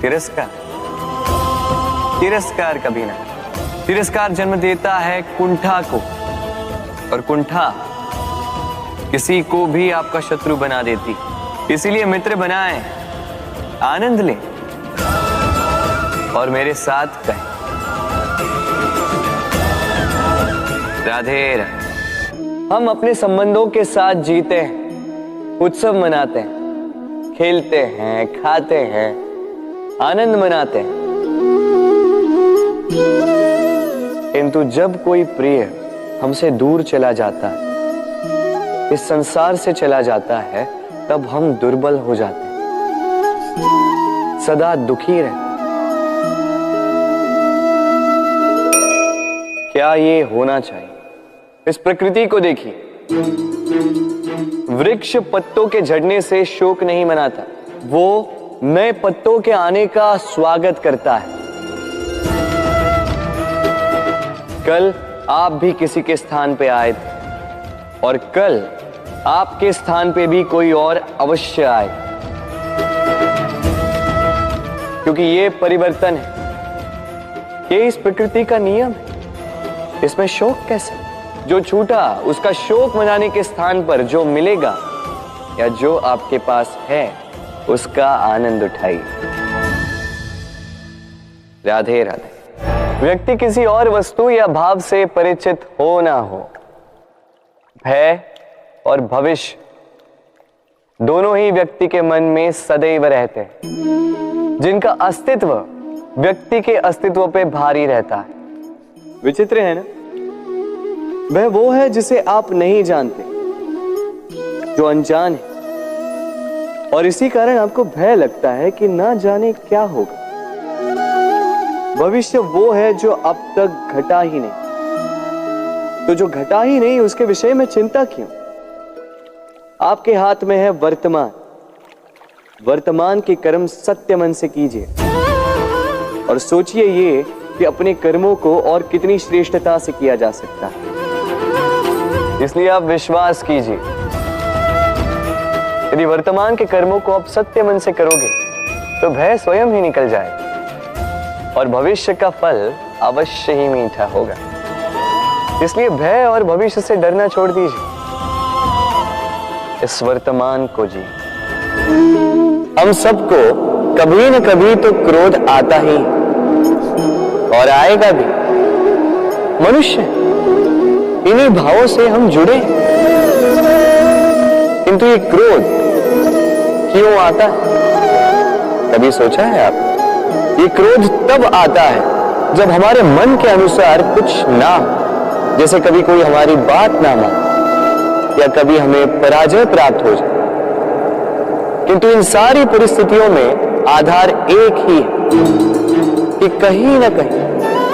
तिरस्कार, तिरस्कार कभी ना। तिरस्कार जन्म देता है कुंठा को, और कुंठा किसी को भी आपका शत्रु बना देती। इसीलिए मित्र बनाएं, आनंद लें और मेरे साथ कहें राधे राधे। हम अपने संबंधों के साथ जीते हैं, उत्सव मनाते हैं, खेलते हैं, खाते हैं, आनंद मनाते हैं। किंतु जब कोई प्रिय हमसे दूर चला जाता है, इस संसार से चला जाता है, तब हम दुर्बल हो जाते हैं, सदा दुखी रहते हैं। क्या ये होना चाहिए? इस प्रकृति को देखिए, वृक्ष पत्तों के झड़ने से शोक नहीं मनाता, वो नए पत्तों के आने का स्वागत करता है। कल आप भी किसी के स्थान पे आए थे, और कल आपके स्थान पे भी कोई और अवश्य आए, क्योंकि ये परिवर्तन है, ये इस प्रकृति का नियम है। इसमें शोक कैसे? जो छूटा उसका शोक मनाने के स्थान पर जो मिलेगा या जो आपके पास है, उसका आनंद उठाइए। राधे राधे। व्यक्ति किसी और वस्तु या भाव से परिचित हो ना हो, भय और भविष्य दोनों ही व्यक्ति के मन में सदैव रहते हैं, जिनका अस्तित्व व्यक्ति के अस्तित्व पे भारी रहता है। विचित्र है ना? वह वो है जिसे आप नहीं जानते, जो अनजान है, और इसी कारण आपको भय लगता है कि ना जाने क्या होगा। भविष्य वो है जो अब तक घटा ही नहीं, तो जो घटा ही नहीं उसके विषय में चिंता क्यों? आपके हाथ में है वर्तमान। वर्तमान के कर्म सत्य मन से कीजिए, और सोचिए ये कि अपने कर्मों को और कितनी श्रेष्ठता से किया जा सकता है। इसलिए आप विश्वास कीजिए, यदि वर्तमान के कर्मों को आप सत्य मन से करोगे तो भय स्वयं ही निकल जाएगा, और भविष्य का फल अवश्य ही मीठा होगा। इसलिए भय और भविष्य से डरना छोड़ दीजिए, इस वर्तमान को जी। हम सबको कभी न कभी तो क्रोध आता ही, और आएगा भी। मनुष्य इन्हीं भावों से हम जुड़े, किंतु ये क्रोध क्यों आता है? कभी सोचा है आप? ये क्रोध तब आता है जब हमारे मन के अनुसार कुछ ना हो, जैसे कभी कोई हमारी बात ना माने, या कभी हमें पराजय प्राप्त हो जाए। किंतु इन सारी परिस्थितियों में आधार एक ही है कि कहीं ना कहीं,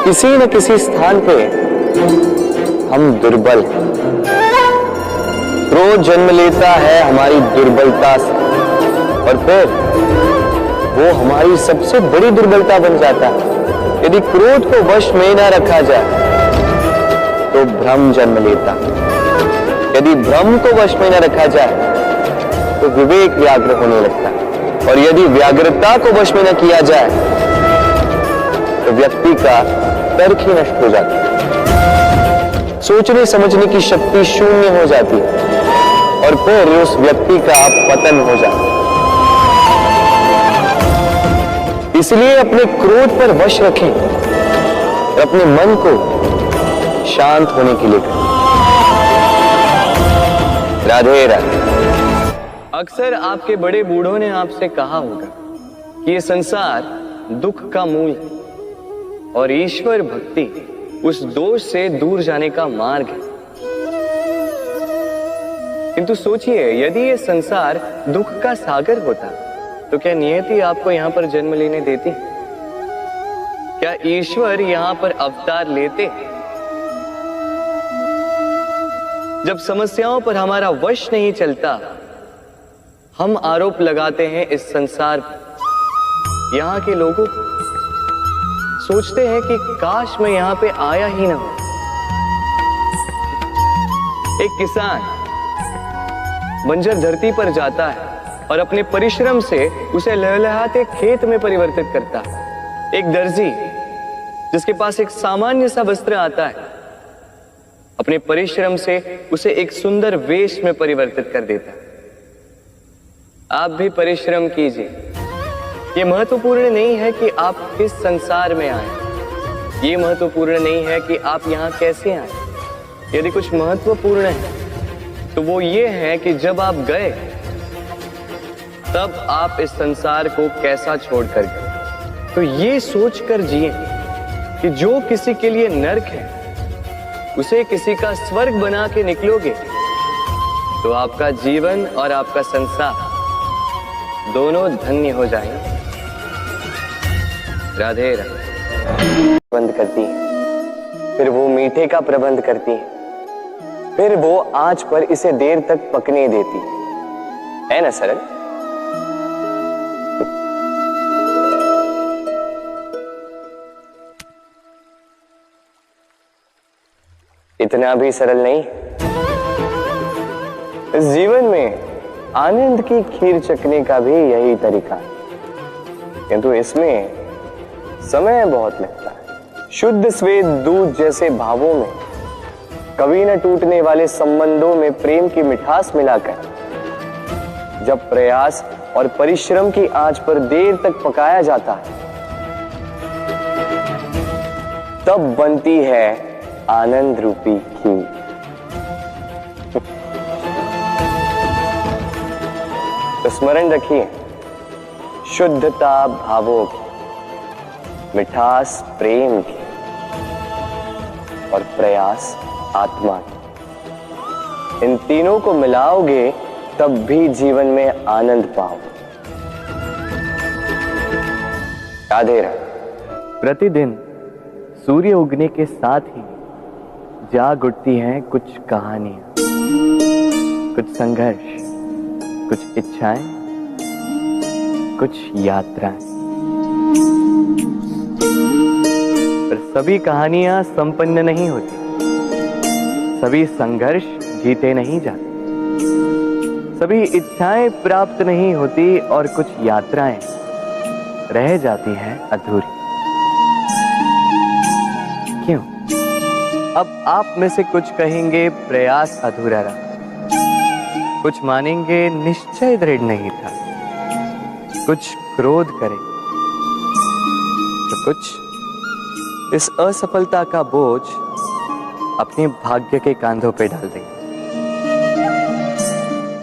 किसी न किसी स्थान पे हम दुर्बल हैं। क्रोध जन्म लेता है हमारी दुर्बलता से, और फिर वो हमारी सबसे बड़ी दुर्बलता बन जाता है। यदि क्रोध को वश में न रखा जाए तो भ्रम जन्म लेता है। यदि भ्रम को वश में न रखा जाए तो विवेक व्याग्र होने लगता है, और यदि व्याग्रता को वश में न किया जाए तो व्यक्ति का तर्क ही नष्ट हो जाता है। सोचने समझने की शक्ति शून्य हो जाती है, और फिर उस व्यक्ति का पतन हो जाता है। इसलिए अपने क्रोध पर वश रखें और अपने मन को शांत होने के लिए करें। राधे राधे। अक्सर आपके बड़े बूढ़ों ने आपसे कहा होगा कि ये संसार दुख का मूल है, और ईश्वर भक्ति उस दोष से दूर जाने का मार्ग है। किंतु सोचिए, यदि ये संसार दुख का सागर होता तो क्या नियति आपको यहां पर जन्म लेने देती? क्या ईश्वर यहां पर अवतार लेते? जब समस्याओं पर हमारा वश नहीं चलता, हम आरोप लगाते हैं इस संसार पर, यहाँ के लोगों को। सोचते हैं कि काश मैं यहां पे आया ही ना हो। एक किसान बंजर धरती पर जाता है और अपने परिश्रम से उसे लहलहाते खेत में परिवर्तित करता है। एक दर्जी जिसके पास एक सामान्य सा वस्त्र आता है, अपने परिश्रम से उसे एक सुंदर वेश में परिवर्तित कर देता है। आप भी परिश्रम कीजिए। ये महत्वपूर्ण नहीं है कि आप किस संसार में आए, ये महत्वपूर्ण नहीं है कि आप यहां कैसे आए। यदि कुछ महत्वपूर्ण है तो वो ये है कि जब आप गए तब आप इस संसार को कैसा छोड़कर गए। तो ये सोचकर जिए कि जो किसी के लिए नरक है उसे किसी का स्वर्ग बना के निकलोगे तो आपका जीवन और आपका संसार दोनों धन्य हो जाएंगे। राधे राधे। बंद करती है, फिर वो मीठे का प्रबंध करती है, फिर वो आंच पर इसे देर तक पकने देती है ना सरल? इतना भी सरल नहीं। इस जीवन में आनंद की खीर चखने का भी यही तरीका है, किंतु इसमें समय बहुत लगता है। शुद्ध श्वेत दूध जैसे भावों में, कभी न टूटने वाले संबंधों में प्रेम की मिठास मिलाकर जब प्रयास और परिश्रम की आंच पर देर तक पकाया जाता है तब बनती है आनंद रूपी खीर। तो स्मरण रखिए, शुद्धता भावों की, मिठास प्रेम की और प्रयास आत्मा की, इन तीनों को मिलाओगे तब भी जीवन में आनंद पाओगे। राधे राधे। प्रतिदिन सूर्य उगने के साथ ही जाग उठती हैं कुछ कहानियां, कुछ संघर्ष, कुछ इच्छाएं, कुछ यात्राएं। पर सभी कहानियां संपन्न नहीं होती, सभी संघर्ष जीते नहीं जाते, सभी इच्छाएं प्राप्त नहीं होती और कुछ यात्राएं रह जाती हैं अधूरी। क्यों? अब आप में से कुछ कहेंगे प्रयास अधूरा रहा, कुछ मानेंगे निश्चय दृढ़ नहीं था, कुछ क्रोध करें, तो कुछ इस असफलता का बोझ अपने भाग्य के कांधों पे डाल देंगे।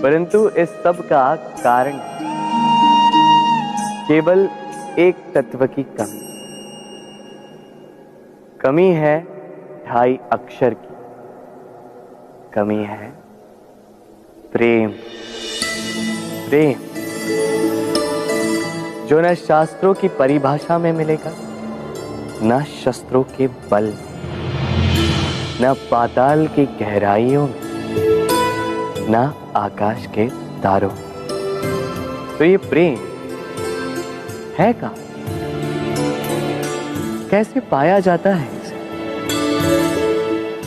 परंतु इस सब का कारण केवल एक तत्व की कमी है 2.5 अक्षर की कमी है, प्रेम। प्रेम जो न शास्त्रों की परिभाषा में मिलेगा, न शस्त्रों के बल, न पाताल की गहराइयों में, न आकाश के तारों। तो ये प्रेम है का? कैसे पाया जाता है इसे?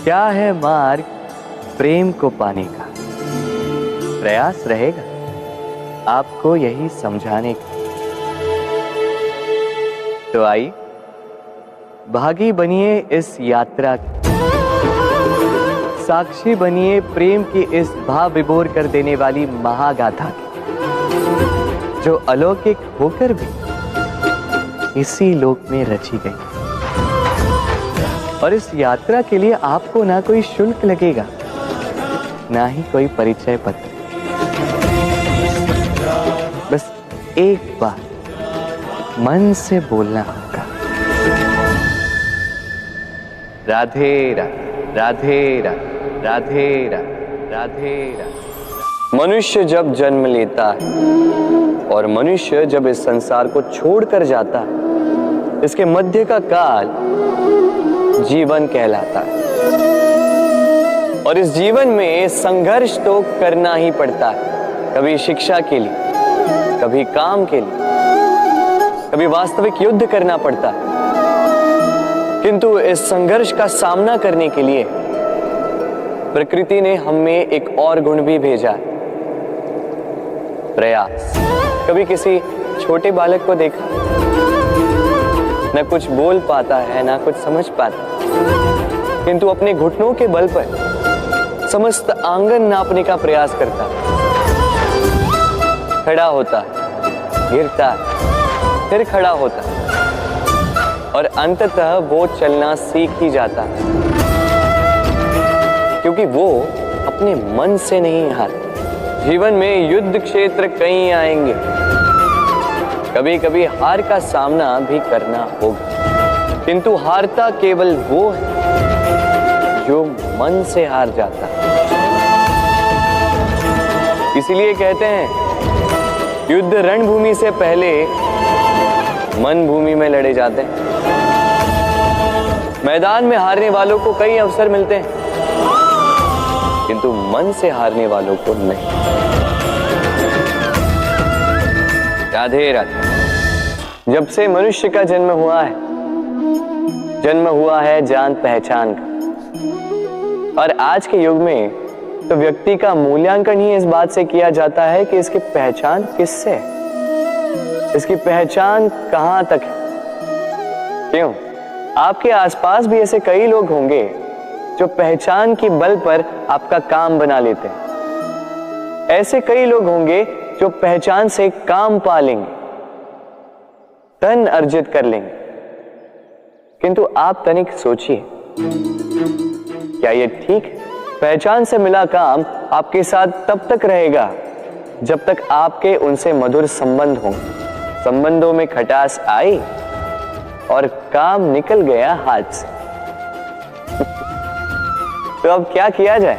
क्या है मार्ग प्रेम को पाने का? प्रयास रहेगा आपको यही समझाने का। तो आइए भागी बनिए इस यात्रा की, साक्षी बनिए प्रेम की इस भाव विभोर कर देने वाली महागाथा की, जो अलौकिक होकर भी इसी लोक में रची गई। और इस यात्रा के लिए आपको ना कोई शुल्क लगेगा, ना ही कोई परिचय पत्र। बस एक बार मन से बोलना होगा, राधे राधे राधे राधे राधे राधे राधे राधे। मनुष्य जब जन्म लेता है और मनुष्य जब इस संसार को छोड़कर जाता है, इसके मध्य का काल जीवन कहलाता है। और इस जीवन में संघर्ष तो करना ही पड़ता है, कभी शिक्षा के लिए, कभी काम के लिए, कभी वास्तविक युद्ध करना पड़ता है। किंतु इस संघर्ष का सामना करने के लिए प्रकृति ने हम में एक और गुण भी भेजा है, प्रयास। कभी किसी छोटे बालक को देखा, न कुछ बोल पाता है ना कुछ समझ पाता, किंतु अपने घुटनों के बल पर समस्त आंगन नापने का प्रयास करता, खड़ा होता, गिरता, फिर खड़ा होता और अंततः वो चलना सीख ही जाता, क्योंकि वो अपने मन से नहीं हारता। जीवन में युद्ध क्षेत्र कई आएंगे, कभी कभी हार का सामना भी करना होगा, किंतु हारता केवल वो है जो मन से हार जाता। इसीलिए कहते हैं युद्ध रणभूमि से पहले मन भूमि में लड़े जाते हैं। मैदान में हारने वालों को कई अवसर मिलते हैं, किंतु मन से हारने वालों को नहीं। राधे राधे। जब से मनुष्य का जन्म हुआ है जान पहचान का। और आज के युग में तो व्यक्ति का मूल्यांकन ही इस बात से किया जाता है कि इसकी पहचान किससे है, इसकी पहचान कहां तक है। क्यों? आपके आसपास भी ऐसे कई लोग होंगे जो पहचान की बल पर आपका काम बना लेते हैं। ऐसे कई लोग होंगे जो पहचान से काम पा लेंगे, धन अर्जित कर लेंगे, किंतु आप तनिक सोचिए, क्या ये ठीक है? पहचान से मिला काम आपके साथ तब तक रहेगा जब तक आपके उनसे मधुर संबंध हों। संबंधों में खटास आई और काम निकल गया हाथ से। तो अब क्या किया जाए?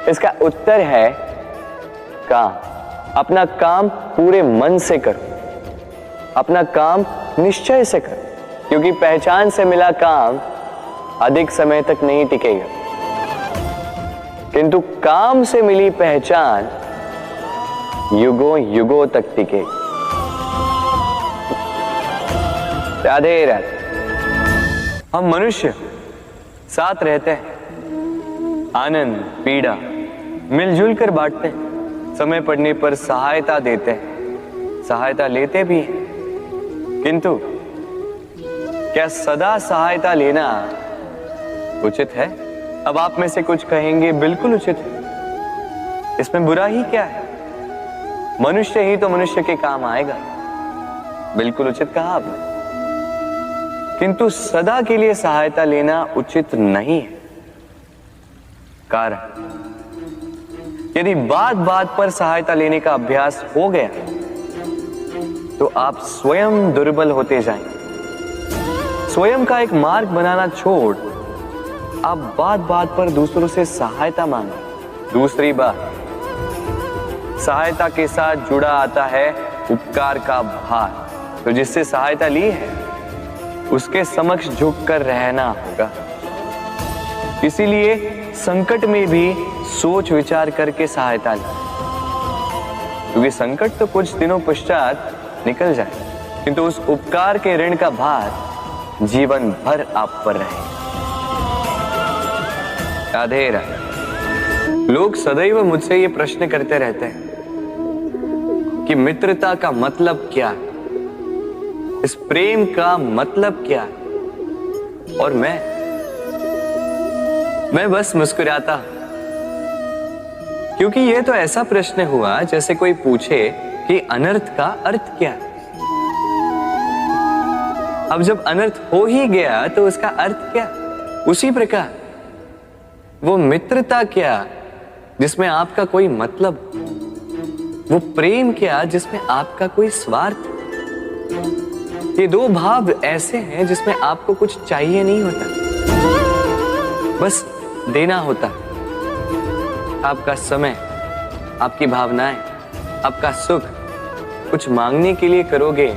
इसका उत्तर है काम। अपना काम पूरे मन से करो, अपना काम निश्चय से करो, क्योंकि पहचान से मिला काम अधिक समय तक नहीं टिकेगा, किंतु काम से मिली पहचान युगों युगों तक टिकेगी। राधे राधे। हम मनुष्य साथ रहते हैं, आनंद पीड़ा मिलजुल कर बांटते हैं, समय पड़ने पर सहायता देते हैं, सहायता लेते भी हैं, किंतु क्या सदा सहायता लेना उचित है? अब आप में से कुछ कहेंगे बिल्कुल उचित है, इसमें बुरा ही क्या है? मनुष्य ही तो मनुष्य के काम आएगा। बिल्कुल उचित कहा आपने, किंतु सदा के लिए सहायता लेना उचित नहीं है। कारण, यदि बात बात पर सहायता लेने का अभ्यास हो गया तो आप स्वयं दुर्बल होते जाएंगे। स्वयं का एक मार्ग बनाना छोड़ आप बात बात पर दूसरों से सहायता मांगे। दूसरी बात, सहायता के साथ जुड़ा आता है उपकार का भार, तो जिससे सहायता ली है उसके समक्ष झुककर रहना होगा। इसीलिए संकट में भी सोच विचार करके सहायता लें, क्योंकि संकट तो कुछ दिनों पश्चात निकल जाए, किंतु उस उपकार के ऋण का भार जीवन भर आप पर रहे। राधे राधे। लोग सदैव मुझसे ये प्रश्न करते रहते हैं कि मित्रता का मतलब क्या है, इस प्रेम का मतलब क्या है, और मैं बस मुस्कुराता, क्योंकि यह तो ऐसा प्रश्न हुआ जैसे कोई पूछे कि अनर्थ का अर्थ क्या है। अब जब अनर्थ हो ही गया तो उसका अर्थ क्या? उसी प्रकार वो मित्रता क्या जिसमें आपका कोई मतलब, वो प्रेम क्या जिसमें आपका कोई स्वार्थ। ये दो भाव ऐसे हैं जिसमें आपको कुछ चाहिए नहीं होता, बस देना होता। आपका समय, आपकी भावनाएं, आपका सुख कुछ मांगने के लिए करोगे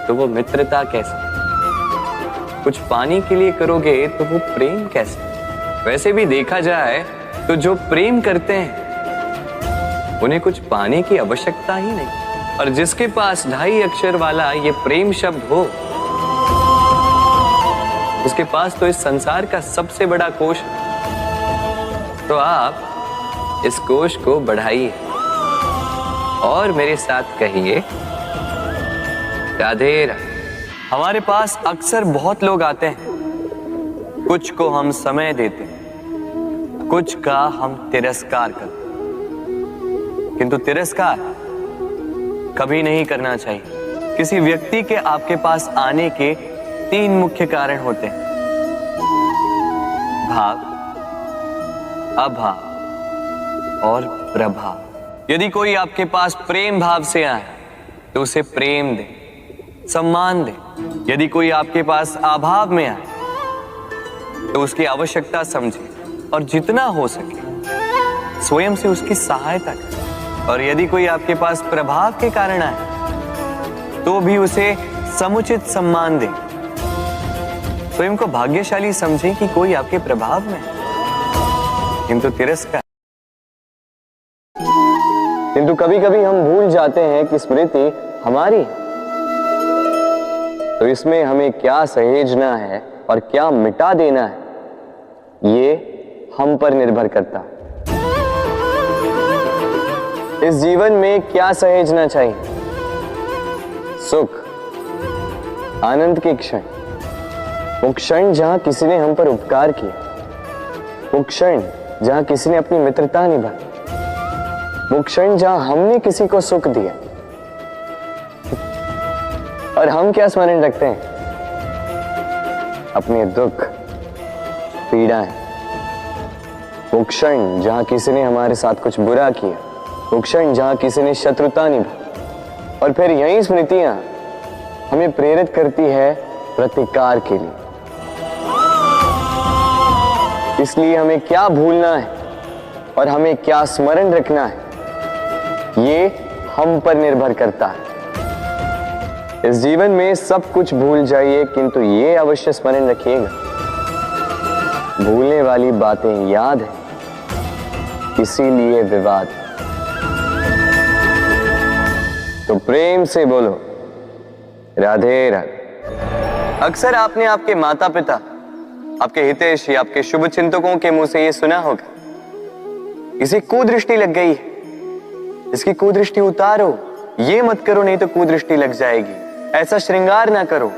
तो वो मित्रता कैसे? कुछ पाने के लिए करोगे तो वो प्रेम कैसे? वैसे भी देखा जाए तो जो प्रेम करते हैं उन्हें कुछ पाने की आवश्यकता ही नहीं, और जिसके पास 2.5 अक्षर वाला ये प्रेम शब्द हो उसके पास तो इस संसार का सबसे बड़ा कोश है। तो आप इस कोश को बढ़ाइए, और मेरे साथ कहिए राधे राधे। हमारे पास अक्सर बहुत लोग आते हैं, कुछ को हम समय देते हैं, कुछ का हम तिरस्कार करते हैं, किंतु तिरस्कार कभी नहीं करना चाहिए। किसी व्यक्ति के आपके पास आने के 3 मुख्य कारण होते हैं: भाव, अभाव और प्रभाव। यदि कोई आपके पास प्रेम भाव से आए तो उसे प्रेम दे, सम्मान दे। यदि कोई आपके पास अभाव में आए तो उसकी आवश्यकता समझे और जितना हो सके स्वयं से उसकी सहायता करें। और यदि कोई आपके पास प्रभाव के कारण आए तो भी उसे समुचित सम्मान दे। स्वयं को भाग्यशाली समझे कि कोई आपके प्रभाव में, किंतु तिरस्कार। किंतु कभी कभी हम भूल जाते हैं कि स्मृति हमारी, तो इसमें हमें क्या सहेजना है और क्या मिटा देना है, ये हम पर निर्भर करता है। इस जीवन में क्या सहेजना चाहिए? सुख, आनंद के क्षण, वो क्षण जहां किसी ने हम पर उपकार किया, वो क्षण जहां किसी ने अपनी मित्रता निभाई, वो क्षण जहां हमने किसी को सुख दिया। और हम क्या स्मरण रखते हैं? अपने दुख, पीड़ाएं। वो क्षण जहां किसी ने हमारे साथ कुछ बुरा किया, वो क्षण जहां किसी ने शत्रुता निभाई। और फिर यही स्मृतियां हमें प्रेरित करती है प्रतिकार के लिए। इसलिए हमें क्या भूलना है और हमें क्या स्मरण रखना है, ये हम पर निर्भर करता है। इस जीवन में सब कुछ भूल जाइए, किंतु ये अवश्य स्मरण रखिएगा, भूलने वाली बातें याद है, इसीलिए विवाद। तो प्रेम से बोलो राधे राधे। अक्सर आपने आपके माता पिता, आपके हितैषी, आपके शुभ चिंतकों के मुंह से ये सुना होगा, इसे कुदृष्टि लग गई है, इसकी कुदृष्टि उतारो, ये मत करो नहीं तो कुदृष्टि लग जाएगी, ऐसा श्रृंगार ना करो,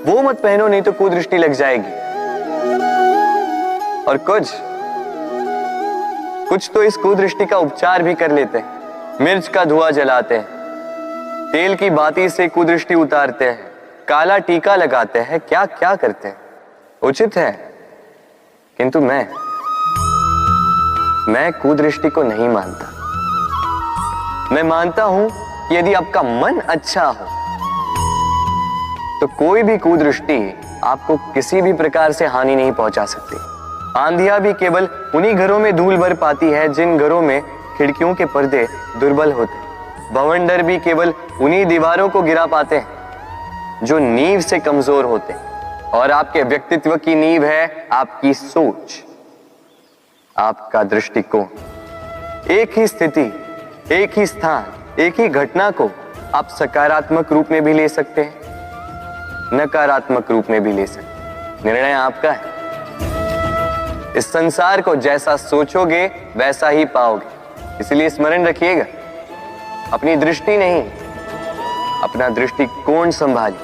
वो मत पहनो नहीं तो कुदृष्टि लग जाएगी। और कुछ तो इस कुदृष्टि का उपचार भी कर लेते हैं। मिर्च का धुआं जलाते हैं, तेल की बाती से कुदृष्टि उतारते हैं, काला टीका लगाते हैं, क्या क्या करते हैं। उचित है, किंतु मैं कुदृष्टि को नहीं मानता। मैं मानता हूं कि यदि आपका मन अच्छा हो तो कोई भी कुदृष्टि आपको किसी भी प्रकार से हानि नहीं पहुंचा सकती। आंधियां भी केवल उन्हीं घरों में धूल भर पाती है जिन घरों में खिड़कियों के पर्दे दुर्बल होते। बवंडर भी केवल उन्हीं दीवारों को गिरा पाते हैं जो नींव से कमजोर होते। और आपके व्यक्तित्व की नींव है आपकी सोच, आपका दृष्टिकोण। एक ही स्थिति, एक ही स्थान, एक ही घटना को आप सकारात्मक रूप में भी ले सकते हैं, नकारात्मक रूप में भी ले सकते हैं। निर्णय आपका है। इस संसार को जैसा सोचोगे वैसा ही पाओगे। इसलिए स्मरण रखिएगा, अपनी दृष्टि नहीं, अपना दृष्टिकोण संभालिए।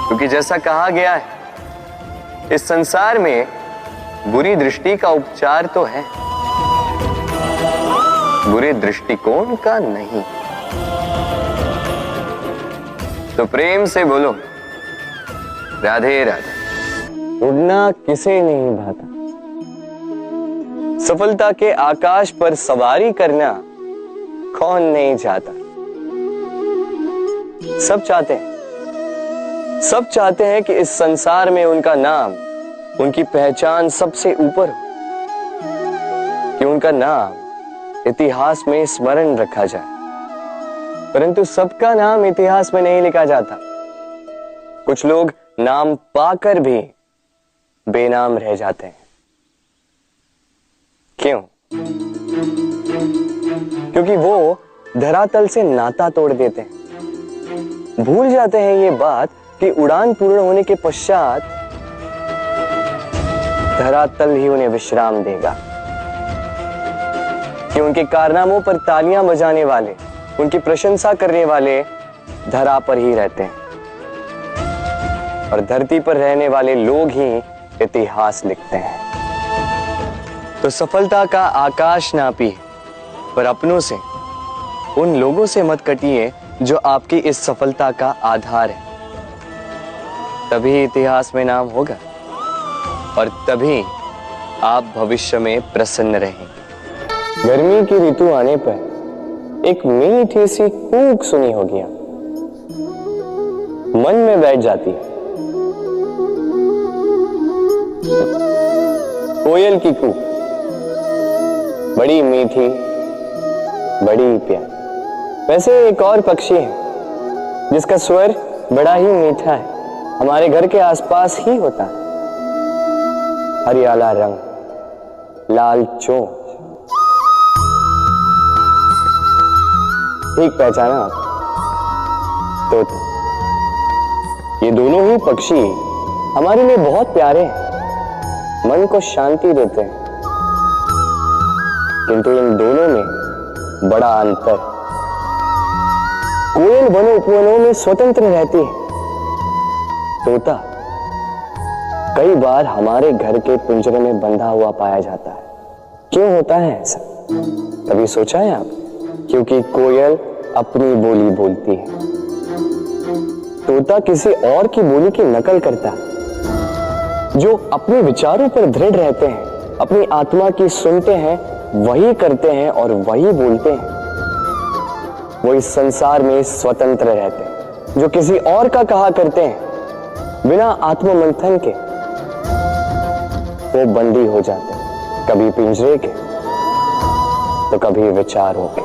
क्योंकि जैसा कहा गया है, इस संसार में बुरी दृष्टि का उपचार तो है, बुरे दृष्टिकोण का नहीं। तो प्रेम से बोलो राधे राधे। उड़ना किसे नहीं भाता, सफलता के आकाश पर सवारी करना कौन नहीं चाहता। सब चाहते हैं कि इस संसार में उनका नाम, उनकी पहचान सबसे ऊपर हो, कि उनका नाम इतिहास में स्मरण रखा जाए। परंतु सबका नाम इतिहास में नहीं लिखा जाता। कुछ लोग नाम पाकर भी बेनाम रह जाते हैं। क्यों? क्योंकि वो धरातल से नाता तोड़ देते हैं। भूल जाते हैं ये बात कि उड़ान पूर्ण होने के पश्चात धरातल ही उन्हें विश्राम देगा। कि उनके कारनामों पर तालियां बजाने वाले, उनकी प्रशंसा करने वाले धरा पर ही रहते हैं और धरती पर रहने वाले लोग ही इतिहास लिखते हैं। तो सफलता का आकाश नापी, पर अपनों से, उन लोगों से मत कटिए जो आपकी इस सफलता का आधार है। तभी इतिहास में नाम होगा और तभी आप भविष्य में प्रसन्न रहेंगे। गर्मी की ऋतु आने पर एक मीठी सी कूक सुनी होगी, मन में बैठ जाती है। कोयल की कूक, बड़ी मीठी, बड़ी प्यारी। वैसे एक और पक्षी है जिसका स्वर बड़ा ही मीठा है, हमारे घर के आसपास ही होता है। हरियाला रंग, लाल चोंच। ठीक पहचाना आप, तोता। ये दोनों ही पक्षी हमारे लिए बहुत प्यारे हैं, मन को शांति देते हैं, किंतु इन दोनों में बड़ा अंतर। कोयल वनों उपवनों में स्वतंत्र रहती है, तोता कई बार हमारे घर के पिंजरे में बंधा हुआ पाया जाता है। क्यों होता है ऐसा, कभी सोचा है आप? क्योंकि कोयल अपनी बोली बोलती है, तोता किसी और की बोली की नकल करता है। जो अपने विचारों पर दृढ़ रहते हैं, अपनी आत्मा की सुनते हैं, वही करते हैं और वही बोलते हैं। वो इस संसार में स्वतंत्र रहते हैं। जो किसी और का कहा करते हैं बिना आत्ममंथन के, वो बंदी हो जाते हैं, कभी पिंजरे के तो कभी विचारों के।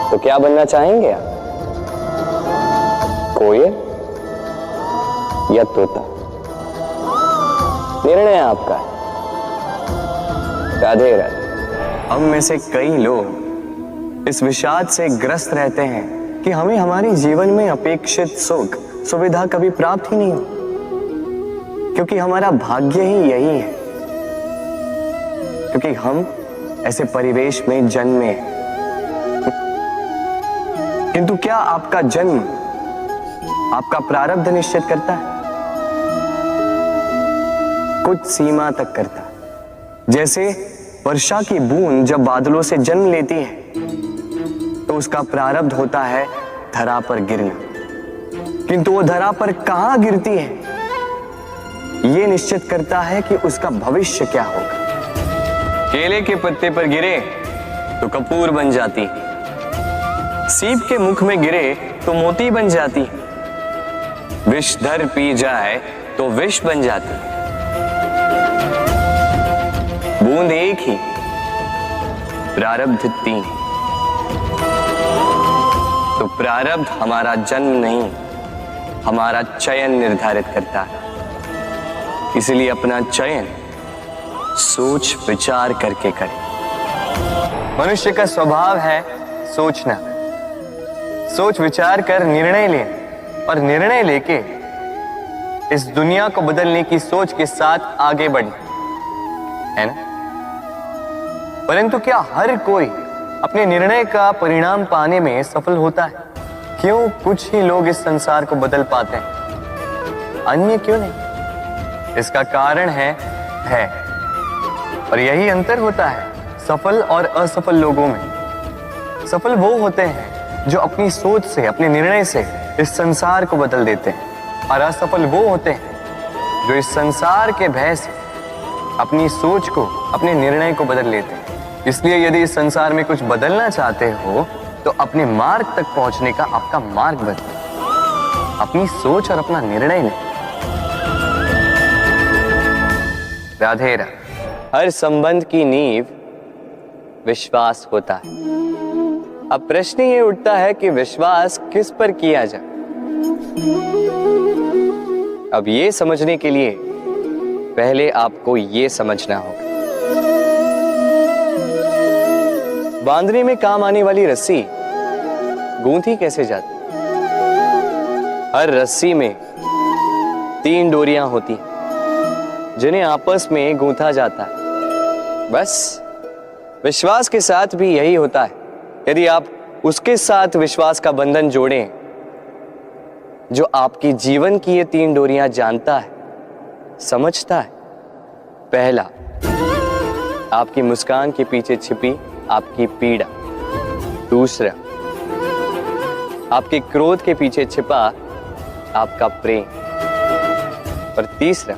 तो क्या बनना चाहेंगे आप, कोयल या तोता? निर्णय आपका है। राधे राधे। हम में से कई लोग इस विषाद से ग्रस्त रहते हैं कि हमें हमारे जीवन में अपेक्षित सुख सुविधा कभी प्राप्त ही नहीं हो, क्योंकि हमारा भाग्य ही यही है, क्योंकि हम ऐसे परिवेश में जन्मे हैं। किंतु क्या आपका जन्म आपका प्रारब्ध निश्चित करता है? कुछ सीमा तक करता है। जैसे वर्षा की बूंद जब बादलों से जन्म लेती है तो उसका प्रारब्ध होता है धरा पर गिरना, किंतु वो धरा पर कहां गिरती है ये निश्चित करता है कि उसका भविष्य क्या होगा। केले के पत्ते पर गिरे तो कपूर बन जाती, सीप के मुख में गिरे तो मोती बन जाती, विषधर पी जाए तो विष बन जाती। बूंद एक ही, प्रारब्ध तीन। तो प्रारब्ध हमारा जन्म नहीं, हमारा चयन निर्धारित करता है। इसलिए अपना चयन सोच विचार करके करें। मनुष्य का स्वभाव है सोचना, सोच विचार कर निर्णय लें और निर्णय लेके इस दुनिया को बदलने की सोच के साथ आगे बढ़े, है ना? परंतु क्या हर कोई अपने निर्णय का परिणाम पाने में सफल होता है? क्यों कुछ ही लोग इस संसार को बदल पाते हैं, अन्य क्यों नहीं? इसका कारण है भय, और यही अंतर होता है सफल और असफल लोगों में। सफल वो होते हैं जो अपनी सोच से, अपने निर्णय से इस संसार को बदल देते हैं, और असफल वो होते हैं जो इस संसार के भय से अपनी सोच को, अपने निर्णय को बदल लेते हैं। इसलिए यदि इस संसार में कुछ बदलना चाहते हो तो अपने मार्ग तक पहुंचने का आपका मार्ग बदलो, अपनी सोच और अपना निर्णय लें। राधे राधे। हर संबंध की नींव विश्वास होता है। अब प्रश्न ये उठता है कि विश्वास किस पर किया जाए। अब ये समझने के लिए पहले आपको ये समझना होगा, बांधने में काम आने वाली रस्सी गूंथी कैसे जाती? हर रस्सी में 3 डोरियां होती हैं जिन्हें आपस में गूंथा जाता है। बस विश्वास के साथ भी यही होता है। यदि आप उसके साथ विश्वास का बंधन जोड़ें जो आपकी जीवन की ये 3 डोरियां जानता है, समझता है। पहला, आपकी मुस्कान के पीछे छिपी आपकी पीड़ा। दूसरा, आपके क्रोध के पीछे छिपा आपका प्रेम। और तीसरा,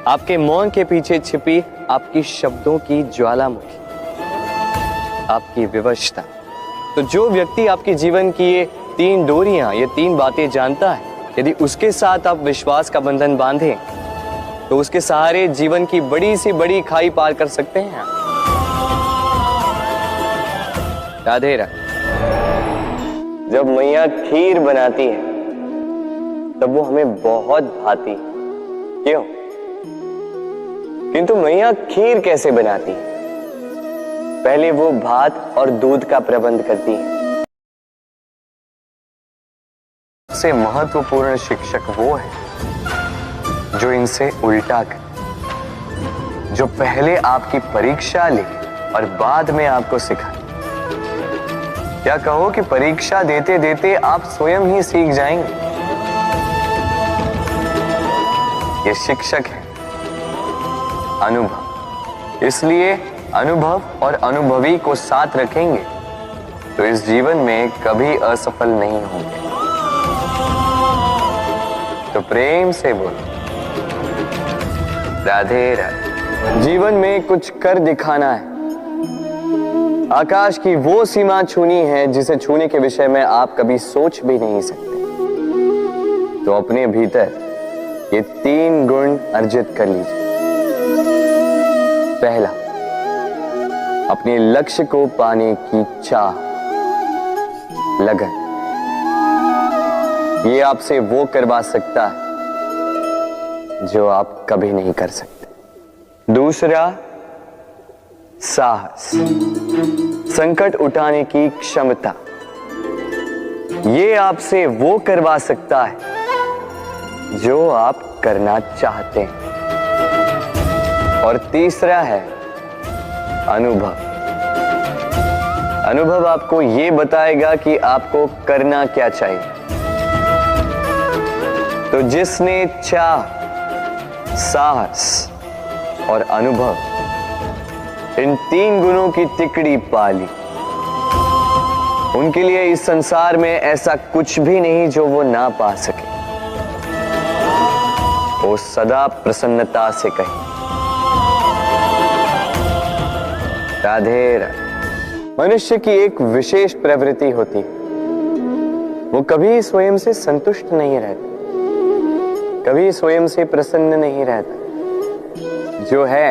आपके मौन के पीछे छिपी आपकी शब्दों की ज्वालामुखी, आपकी विवशता। तो जो व्यक्ति आपके जीवन की ये 3 डोरियां, ये 3 बातें जानता है, यदि उसके साथ आप विश्वास का बंधन बांधें तो उसके सहारे जीवन की बड़ी से बड़ी खाई पार कर सकते हैं। राधे राधे। जब मैया खीर बनाती है तब वो हमें बहुत भाती, क्यों? किंतु मैया खीर कैसे बनाती है? पहले वो भात और दूध का प्रबंध करती है। सबसे महत्वपूर्ण शिक्षक वो है जो इनसे उल्टा करे, जो पहले आपकी परीक्षा ले और बाद में आपको सिखाए। क्या कहो कि परीक्षा देते देते आप स्वयं ही सीख जाएंगे। ये शिक्षक है अनुभव। इसलिए अनुभव और अनुभवी को साथ रखेंगे तो इस जीवन में कभी असफल नहीं होंगे। तो प्रेम से बोलो राधे राधे। जीवन में कुछ कर दिखाना है। आकाश की वो सीमा छूनी है जिसे छूने के विषय में आप कभी सोच भी नहीं सकते। तो अपने भीतर ये 3 गुण अर्जित कर लीजिए। पहला, अपने लक्ष्य को पाने की चाह, लगन। ये आपसे वो करवा सकता है जो आप कभी नहीं कर सकते। दूसरा, साहस, संकट उठाने की क्षमता। ये आपसे वो करवा सकता है जो आप करना चाहते हैं। और तीसरा है अनुभव। अनुभव आपको ये बताएगा कि आपको करना क्या चाहिए। तो जिसने चाह, साहस और अनुभव, इन 3 गुणों की तिकड़ी पाली, उनके लिए इस संसार में ऐसा कुछ भी नहीं जो वो ना पा सके। वो सदा प्रसन्नता से कहे राधे राधे। मनुष्य की एक विशेष प्रवृत्ति होती है, वो कभी स्वयं से संतुष्ट नहीं रहता, कभी स्वयं से प्रसन्न नहीं रहता। जो है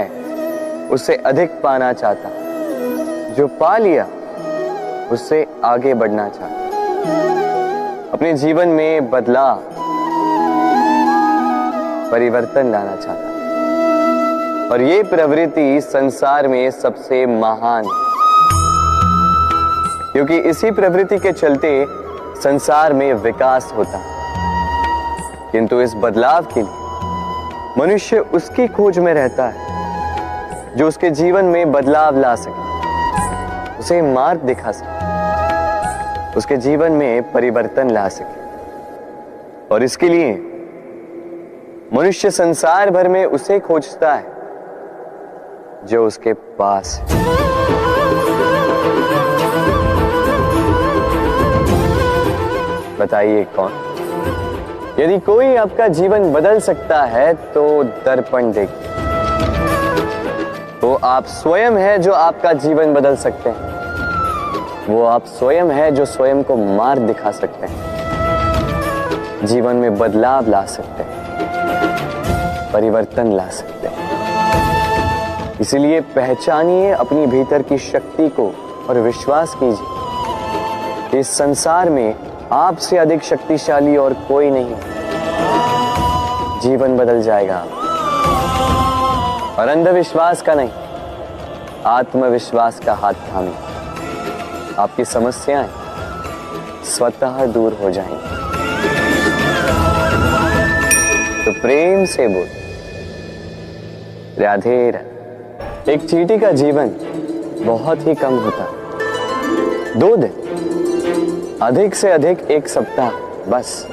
उससे अधिक पाना चाहता, जो पा लिया उससे आगे बढ़ना चाहता, अपने जीवन में बदलाव, परिवर्तन लाना चाहता। और ये प्रवृत्ति संसार में सबसे महान है, क्योंकि इसी प्रवृत्ति के चलते संसार में विकास होता है। किंतु इस बदलाव के लिए मनुष्य उसकी खोज में रहता है जो उसके जीवन में बदलाव ला सके, उसे मार्ग दिखा सके, उसके जीवन में परिवर्तन ला सके। और इसके लिए मनुष्य संसार भर में उसे खोजता है जो उसके पास है। बताइए कौन? यदि कोई आपका जीवन बदल सकता है तो दर्पण देखिए। वो आप स्वयं है जो आपका जीवन बदल सकते हैं। वो आप स्वयं है जो स्वयं को मार्ग दिखा सकते हैं, जीवन में बदलाव ला सकते हैं, परिवर्तन ला सकते हैं। इसलिए पहचानिए अपनी भीतर की शक्ति को और विश्वास कीजिए इस संसार में आपसे अधिक शक्तिशाली और कोई नहीं। जीवन बदल जाएगा। और अंधविश्वास का नहीं, आत्मविश्वास का हाथ थामिए। आपकी समस्याएं स्वतः दूर हो जाएंगी। तो प्रेम से बोल राधे राधे। एक चींटी का जीवन बहुत ही कम होता है। 2 दिन, अधिक से अधिक 1 सप्ताह, बस।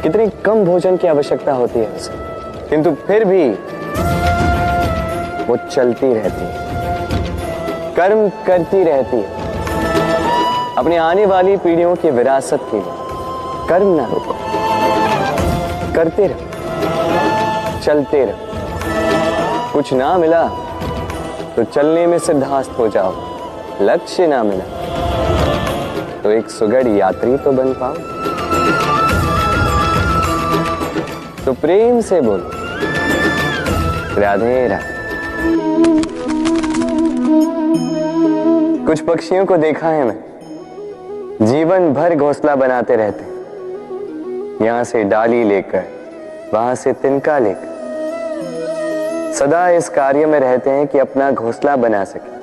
कितनी कम भोजन की आवश्यकता होती है उसे, किंतु फिर भी वो चलती रहती है, कर्म करती रहती है, अपनी आने वाली पीढ़ियों की विरासत के लिए। कर्म ना रुको, करते रहो, चलते रहो। कुछ ना मिला तो चलने में सिद्धास्त हो जाओ, लक्ष्य ना मिला तो एक सुगढ़ यात्री तो बन पाओ। तो प्रेम से बोलो, राधे राधे। कुछ पक्षियों को देखा है मैं, जीवन भर घोंसला बनाते रहते हैं, यहां से डाली लेकर, वहां से तिनका लेकर, सदा इस कार्य में रहते हैं कि अपना घोंसला बना सके,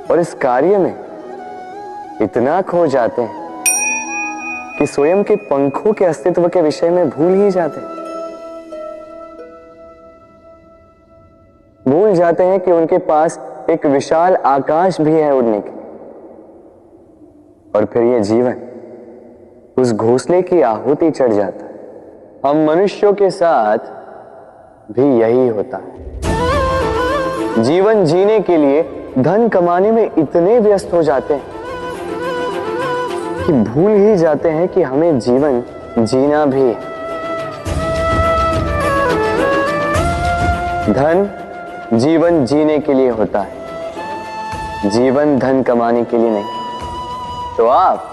और इस कार्य में इतना खो जाते हैं कि स्वयं के पंखों के अस्तित्व के विषय में भूल ही जाते हैं। भूल जाते हैं कि उनके पास एक विशाल आकाश भी है उड़ने के, और फिर यह जीवन उस घोंसले की आहुति चढ़ जाता है। हम मनुष्यों के साथ भी यही होता है। जीवन जीने के लिए धन कमाने में इतने व्यस्त हो जाते हैं कि भूल ही जाते हैं कि हमें जीवन जीना भी है। धन जीवन जीने के लिए होता है, जीवन धन कमाने के लिए नहीं। तो आप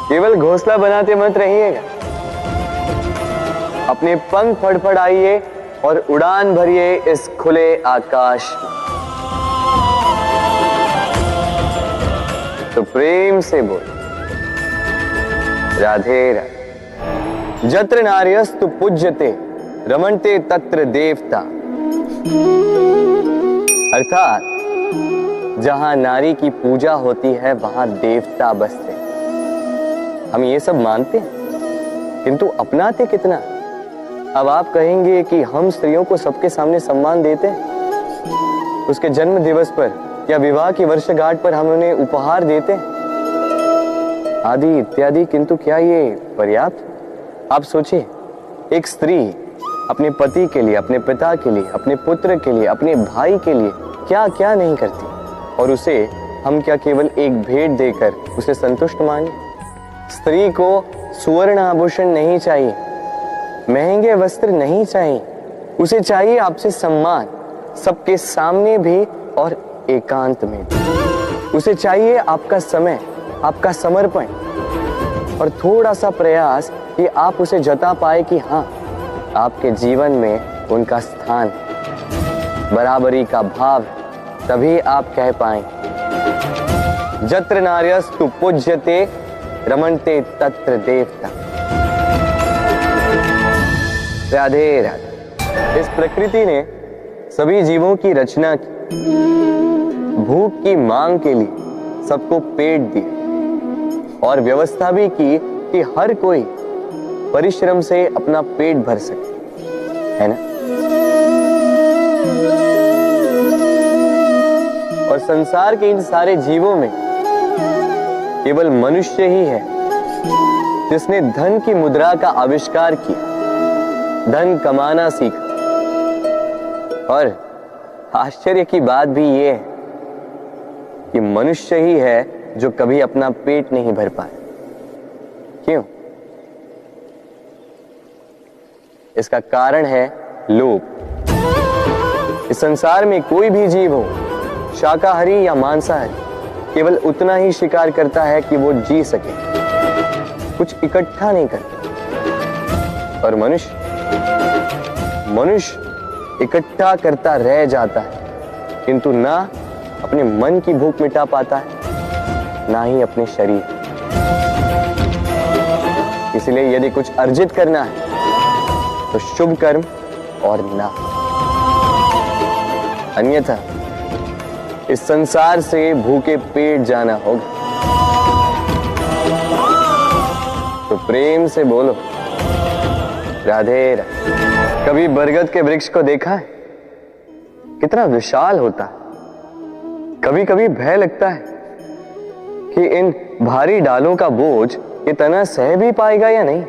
केवल घोंसला बनाते मत रहिएगा, अपने पंख फड़फड़ाइए और उड़ान भरिए इस खुले आकाश में। तो प्रेम से बोल, राधे राधे। जत्र नार्यस्तु पूज्यते रमन्ते तत्र देवता। अर्थात जहां नारी की पूजा होती है वहां देवता बसते। हम ये सब मानते हैं किंतु अपनाते कितना? अब आप कहेंगे कि हम स्त्रियों को सबके सामने सम्मान देते हैं, उसके जन्म दिवस पर या विवाह की वर्षगांठ पर हम उन्हें उपहार देते हैं आदि इत्यादि, किंतु क्या ये पर्याप्त? आप सोचिए, एक स्त्री अपने पति के लिए, अपने पिता के लिए, अपने पुत्र के लिए, अपने भाई के लिए क्या क्या नहीं करती, और उसे हम क्या केवल एक भेंट देकर उसे संतुष्ट माने? स्त्री को सुवर्ण आभूषण नहीं चाहिए, महंगे वस्त्र नहीं चाहिए, उसे चाहिए आपसे सम्मान, सबके सामने भी और एकांत में भी। उसे चाहिए आपका समय, आपका समर्पण और थोड़ा सा प्रयास कि आप उसे जता पाए कि हाँ, आपके जीवन में उनका स्थान, बराबरी का भाव। तभी आप कह पाए, जत्र नार्यस्तु पूज्यते रमन्ते तत्र देवता। राधे राधे। इस प्रकृति ने सभी जीवों की रचना की, भूख की मांग के लिए सबको पेट दिया और व्यवस्था भी की कि हर कोई परिश्रम से अपना पेट भर सके, है ना? और संसार के इन सारे जीवों में केवल मनुष्य ही है जिसने धन की मुद्रा का आविष्कार किया, धन कमाना सीखा। और आश्चर्य की बात भी ये है कि मनुष्य ही है जो कभी अपना पेट नहीं भर पाए। क्यों? इसका कारण है लोभ। इस संसार में कोई भी जीव हो, शाकाहारी या मांसाहारी, केवल उतना ही शिकार करता है कि वो जी सके, कुछ इकट्ठा नहीं करता। और मनुष्य इकट्ठा करता रह जाता है, किंतु ना अपने मन की भूख मिटा पाता है, ना ही अपने शरीर। इसलिए यदि कुछ अर्जित करना है तो शुभ कर्म और ना, अन्यथा इस संसार से भूखे पेट जाना होगा। तो प्रेम से बोलो, राधे राधे। कभी बरगद के वृक्ष को देखा है? कितना विशाल होता है। कभी कभी भय लगता है कि इन भारी डालों का बोझ ये तना सह भी पाएगा या नहीं।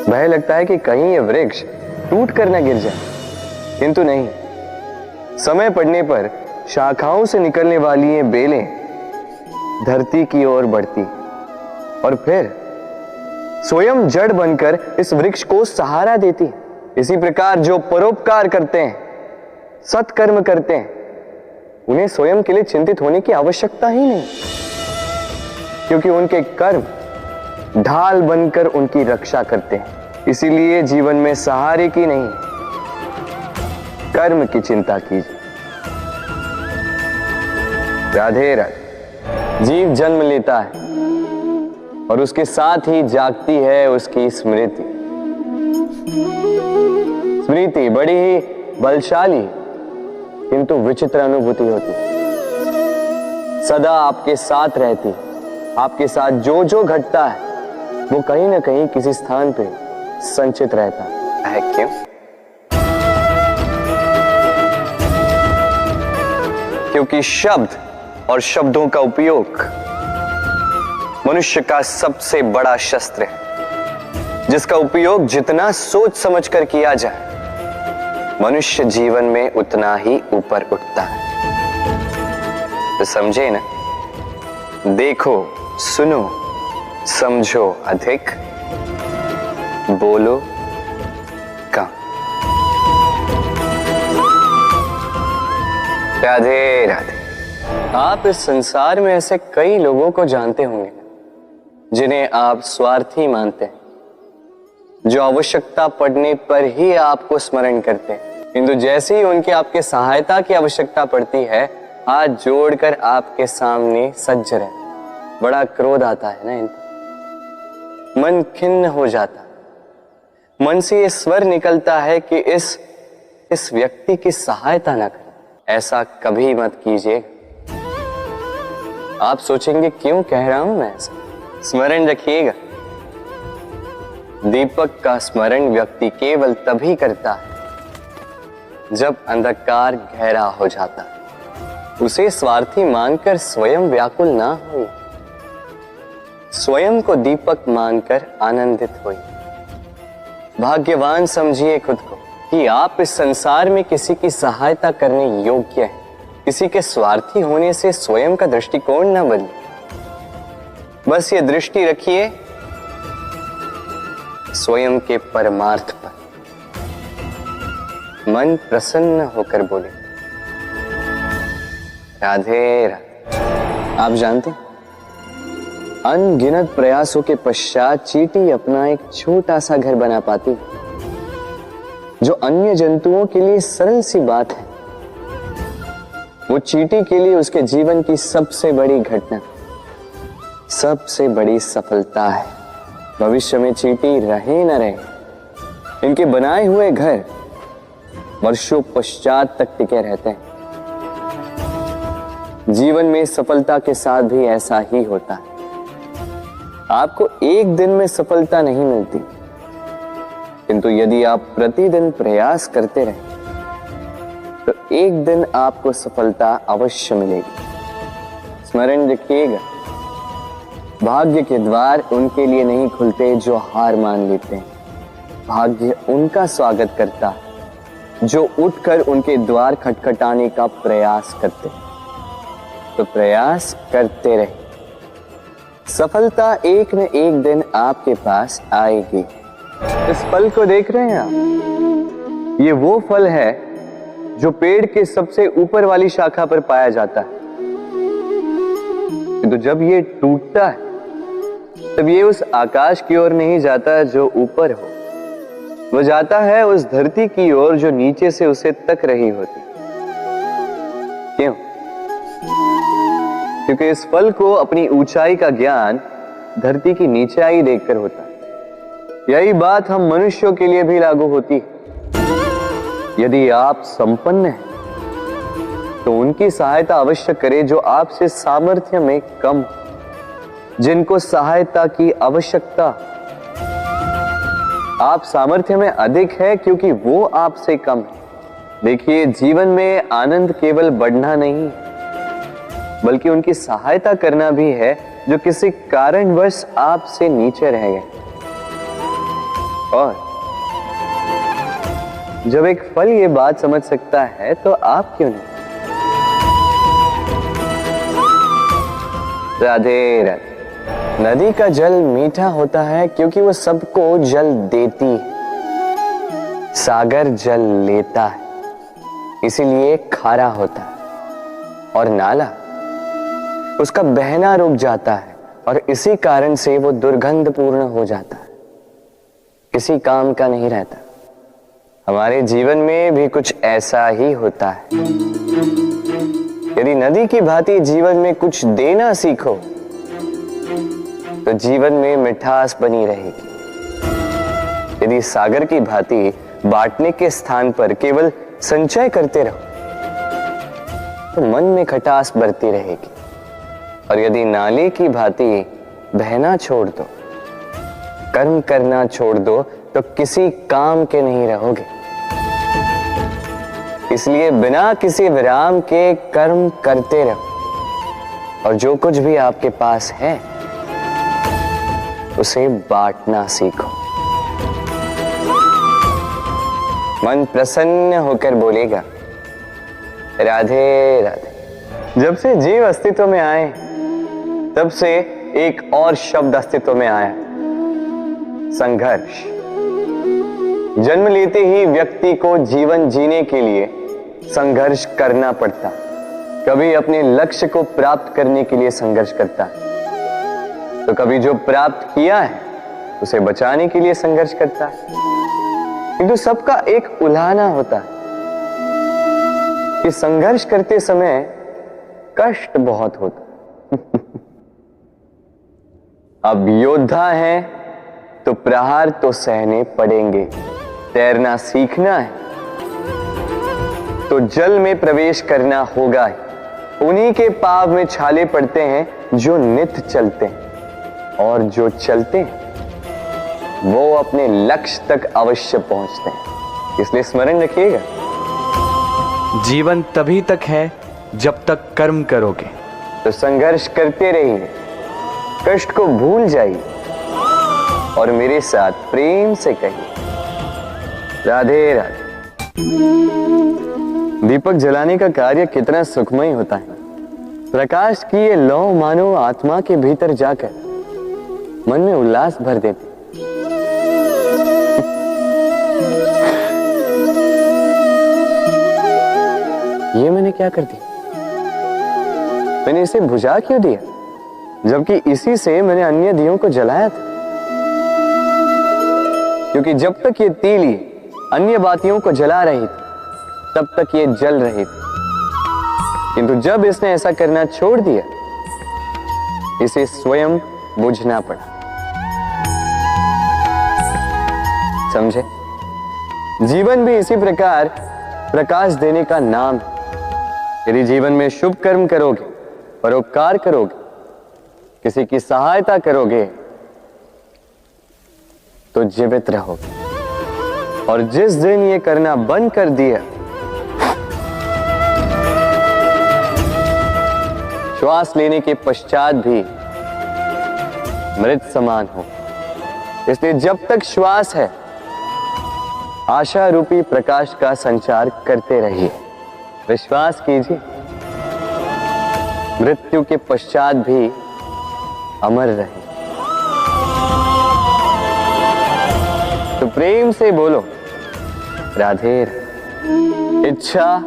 भय लगता है कि कहीं ये वृक्ष टूट कर न गिर जाए, किंतु नहीं। समय पड़ने पर शाखाओं से निकलने वाली ये बेलें धरती की ओर बढ़ती और फिर स्वयं जड़ बनकर इस वृक्ष को सहारा देती। इसी प्रकार जो परोपकार करते हैं, सत्कर्म करते हैं, उन्हें स्वयं के लिए चिंतित होने की आवश्यकता ही नहीं, क्योंकि उनके कर्म ढाल बनकर उनकी रक्षा करते हैं। इसीलिए जीवन में सहारे की नहीं, कर्म की चिंता कीजिए। राधे राधे। जीव जन्म लेता है और उसके साथ ही जागती है उसकी स्मृति। स्मृति बड़ी ही बलशाली किंतु विचित्र अनुभूति होती, सदा आपके साथ रहती। आपके साथ जो जो घटता है वो कहीं ना कहीं किसी स्थान पे संचित रहता है। क्यों? क्योंकि शब्द और शब्दों का उपयोग मनुष्य का सबसे बड़ा शस्त्र है, जिसका उपयोग जितना सोच समझ कर किया जाए, मनुष्य जीवन में उतना ही ऊपर उठता है। तो समझे ना, देखो, सुनो, समझो अधिक, बोलो कम। राधे राधे। आप इस संसार में ऐसे कई लोगों को जानते होंगे जिन्हें आप स्वार्थी मानते हैं, जो आवश्यकता पड़ने पर ही आपको स्मरण करते हैं, किंतु जैसे ही उनकी आपके सहायता की आवश्यकता पड़ती है, हाथ जोड़कर आपके सामने सज्ज रहते। बड़ा क्रोध आता है ना इनको, मन खिन्न हो जाता, मन से ये स्वर निकलता है कि इस व्यक्ति की सहायता ना करें। ऐसा कभी मत कीजिए। आप सोचेंगे क्यों कह रहा हूं मैं ऐसा। स्मरण रखिएगा, दीपक का स्मरण व्यक्ति केवल तभी करता है जब अंधकार गहरा हो जाता है। उसे स्वार्थी मानकर स्वयं व्याकुल ना हो, स्वयं को दीपक मानकर आनंदित होइए। भाग्यवान समझिए खुद को कि आप इस संसार में किसी की सहायता करने योग्य हैं। किसी के स्वार्थी होने से स्वयं का दृष्टिकोण न बदले। बस ये दृष्टि रखिए स्वयं के परमार्थ पर। मन प्रसन्न होकर बोले राधे राधे। आप जानते, अनगिनत प्रयासों के पश्चात चींटी अपना एक छोटा सा घर बना पाती, जो अन्य जंतुओं के लिए सरल सी बात है। वो चींटी के लिए उसके जीवन की सबसे बड़ी घटना, सबसे बड़ी सफलता है। भविष्य में चींटी रहे न रहे, इनके बनाए हुए घर वर्षों पश्चात तक टिके रहते हैं। जीवन में सफलता के साथ भी ऐसा ही होता है। आपको एक दिन में सफलता नहीं मिलती, किंतु यदि आप प्रतिदिन प्रयास करते रहे तो एक दिन आपको सफलता अवश्य मिलेगी। स्मरण रखिएगा, भाग्य के द्वार उनके लिए नहीं खुलते जो हार मान लेते हैं। भाग्य उनका स्वागत करता है जो उठकर उनके द्वार खटखटाने का प्रयास करते हैं। तो प्रयास करते रहे, सफलता एक न एक दिन आपके पास आएगी। इस फल को देख रहे हैं आप, ये वो फल है जो पेड़ के सबसे ऊपर वाली शाखा पर पाया जाता है। तो जब ये टूटता है तब ये उस आकाश की ओर नहीं जाता जो ऊपर हो, वो जाता है उस धरती की ओर जो नीचे से उसे तक रही होती। क्यों? क्योंकि इस फल को अपनी ऊंचाई का ज्ञान धरती की नीचाई देखकर होता है। यही बात हम मनुष्यों के लिए भी लागू होती है। यदि आप संपन्न हैं तो उनकी सहायता अवश्य करें जो आपसे सामर्थ्य में कम, जिनको सहायता की आवश्यकता। आप सामर्थ्य में अधिक है क्योंकि वो आपसे कम है, देखिए, जीवन में आनंद केवल बढ़ना नहीं बल्कि उनकी सहायता करना भी है जो किसी कारणवश आपसे नीचे रह गए। और जब एक फल ये बात समझ सकता है तो आप क्यों नहीं। राधे राधे। नदी का जल मीठा होता है क्योंकि वो सबको जल देती है। सागर जल लेता है इसीलिए खारा होता है। और नाला उसका बहना रुक जाता है और इसी कारण से वो दुर्गंधपूर्ण हो जाता है, किसी काम का नहीं रहता। हमारे जीवन में भी कुछ ऐसा ही होता है। यदि नदी की भांति जीवन में कुछ देना सीखो तो जीवन में मिठास बनी रहेगी। यदि सागर की भांति बांटने के स्थान पर केवल संचय करते रहो तो मन में खटास बढ़ती रहेगी। और यदि नाले की भांति बहना छोड़ दो, कर्म करना छोड़ दो तो किसी काम के नहीं रहोगे। इसलिए बिना किसी विराम के कर्म करते रहो और जो कुछ भी आपके पास है उसे बांटना सीखो। मन प्रसन्न होकर बोलेगा राधे राधे। जब से जीव अस्तित्व में आए तब से एक और शब्द अस्तित्व में आया, संघर्ष। जन्म लेते ही व्यक्ति को जीवन जीने के लिए संघर्ष करना पड़ता। कभी अपने लक्ष्य को प्राप्त करने के लिए संघर्ष करता है तो कभी जो प्राप्त किया है उसे बचाने के लिए संघर्ष करता है। किंतु सबका एक उल्हाना होता है कि संघर्ष करते समय कष्ट बहुत होता है। अब योद्धा है तो प्रहार तो सहने पड़ेंगे। तैरना सीखना है तो जल में प्रवेश करना होगा ही। उन्हीं के पाव में छाले पड़ते हैं जो नित्य चलते हैं, और जो चलते हैं वो अपने लक्ष्य तक अवश्य पहुंचते हैं। इसलिए स्मरण रखिएगा, जीवन तभी तक है जब तक कर्म करोगे। तो संघर्ष करते रहिए, कष्ट को भूल जाइए और मेरे साथ प्रेम से कहिए राधे राधे। दीपक जलाने का कार्य कितना सुखमय होता है। प्रकाश की ये लौ मानो आत्मा के भीतर जाकर मन में उल्लास भर देती। ये मैंने क्या कर दिया? मैंने इसे बुझा क्यों दिया, जबकि इसी से मैंने अन्य दियों को जलाया था। क्योंकि जब तक ये तीली अन्य बातियों को जला रही थी तब तक ये जल रही थी, किंतु जब इसने ऐसा करना छोड़ दिया इसे स्वयं बुझना पड़ा। समझे? जीवन भी इसी प्रकार प्रकाश देने का नाम है। यदि जीवन में शुभ कर्म करोगे, परोपकार करोगे, किसी की सहायता करोगे तो जीवित रहोगे। और जिस दिन ये करना बंद कर दिया, श्वास लेने के पश्चात भी मृत समान हो। इसलिए जब तक श्वास है आशा रूपी प्रकाश का संचार करते रहिए। विश्वास कीजिए, मृत्यु के पश्चात भी अमर रहे। तो प्रेम से बोलो राधे राधे। इच्छा,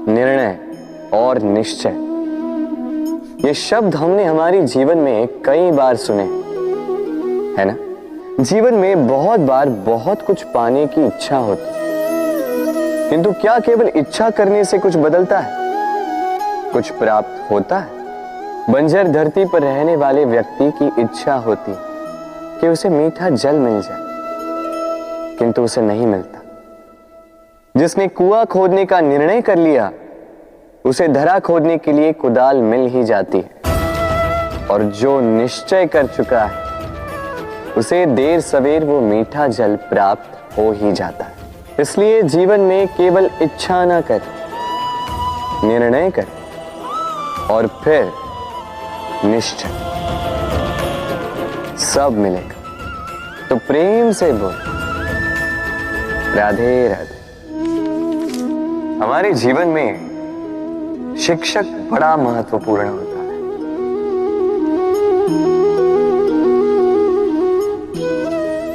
निर्णय और निश्चय, ये शब्द हमने हमारे जीवन में कई बार सुने, है ना? जीवन में बहुत बार बहुत कुछ पाने की इच्छा होती, किंतु क्या केवल इच्छा करने से कुछ बदलता है? कुछ प्राप्त होता है? बंजर धरती पर रहने वाले व्यक्ति की इच्छा होती कि उसे मीठा जल मिल जाए, किंतु उसे नहीं मिलता। जिसने कुआं खोदने का निर्णय कर लिया उसे धरा खोदने के लिए कुदाल मिल ही जाती है। और जो निश्चय कर चुका है उसे देर सवेर वो मीठा जल प्राप्त हो ही जाता है। इसलिए जीवन में केवल इच्छा ना कर, निर्णय कर और फिर निश्चय, सब मिलेगा। तो प्रेम से बोल, राधे राधे। हमारे जीवन में शिक्षक बड़ा महत्वपूर्ण होता है।